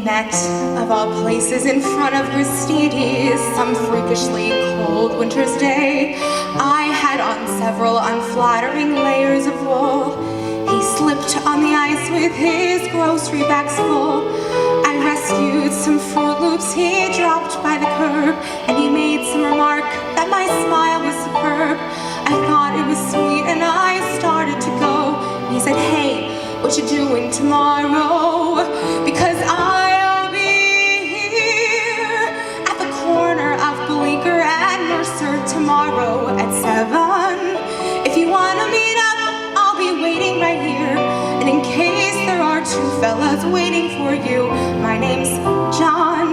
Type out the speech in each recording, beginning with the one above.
met, of all places, in front of Christie's, some freakishly cold winter's day. I had on several unflattering layers of wool. He slipped on the ice with his grocery bags full. I rescued some Fruit Loops he dropped by the curb, and he made some remark that my smile was superb. I thought it was sweet and I started to go. He said, "Hey, what you doing tomorrow? Because I'll be here at the corner of Bleecker and Mercer tomorrow at 7. If you want to meet up, I'll be waiting right here. And in case there are two fellas waiting for you, my name's John."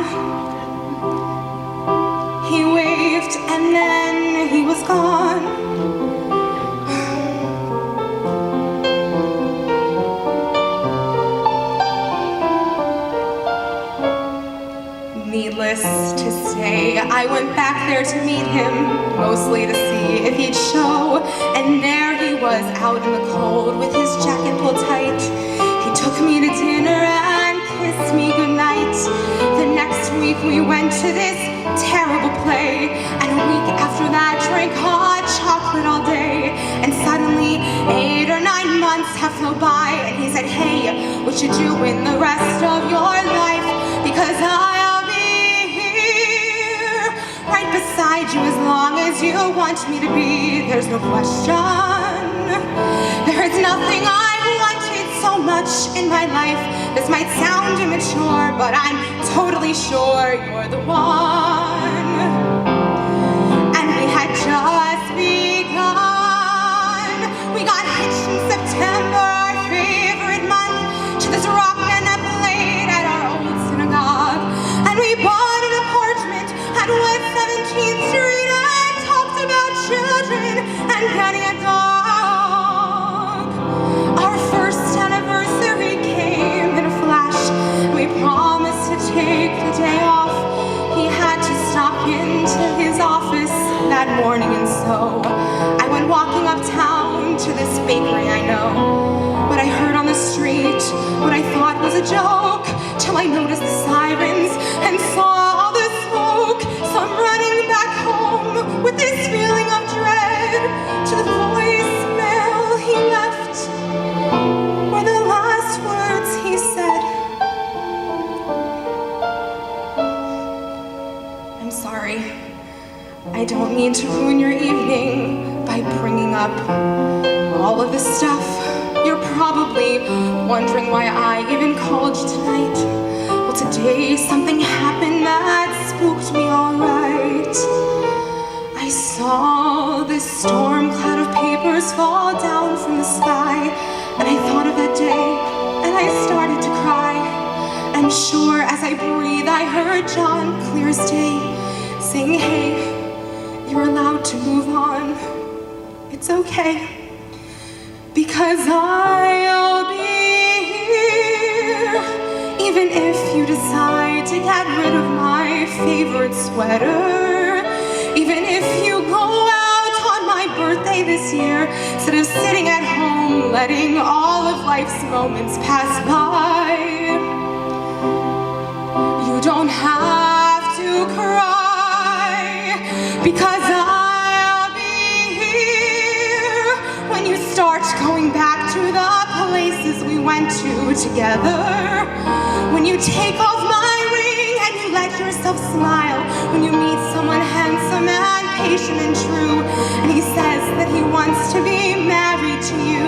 He waved and then he was gone. Needless to say, I went back there to meet him, mostly to see if he'd show. And there he was out in the cold with his jacket pulled tight. He took me to dinner and kissed me goodnight. The next week we went to this terrible play, and a week after that drank hot chocolate all day. And suddenly 8 or 9 months have flown by, and he said, "Hey, what you doing the rest of your life? Because I'll be right beside you as long as you want me to be. There's no question. There is nothing I've wanted so much in my life." This might sound immature, but I'm totally sure you're the one. And we had just begun. We got hitched in September, our favorite month, to this rock and a played at our old synagogue. And we bought an apartment at West 17th Street and talked about children and getting a dog. Our first anniversary came in a flash. We promised to take the day off. He had to stop into his office that morning, and so I went walking uptown to this bakery I know. But I heard on the street what I thought was a joke, till I noticed the sirens and saw all the smoke. So I'm running back home with this feeling of dread, to the voicemail he left were the last words he said. "I'm sorry. I don't mean to ruin your evening by bringing up all of this stuff. You're probably wondering why I even called you tonight. Well, today something happened that spooked me all right. I saw this storm cloud of papers fall down from the sky, and I thought of that day, and I started to cry. And sure as I breathe, I heard John, clear as day, saying, 'Hey, you're allowed to move on. It's okay. Because I'll be here, even if you decide to get rid of my favorite sweater. Even if you go out on my birthday this year, instead of sitting at home letting all of life's moments pass by. You don't have to cry, because I'll be here when you start going back to the places we went to together. When you take off my ring and you let yourself smile. When you meet someone handsome and patient and true, and he says that he wants to be married to you.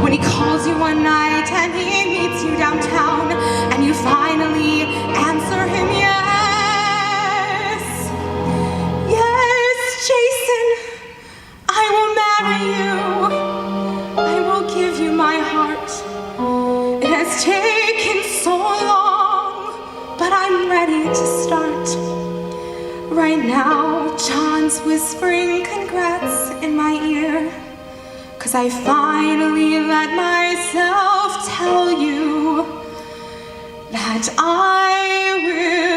When he calls you one night and he meets you downtown, and you finally answer him yes. "Yes, Jason, I will marry you. I will give you my heart. It has taken so long, but I'm ready to start." Right now, John's whispering congrats in my ear, 'cause I finally let myself tell you that I will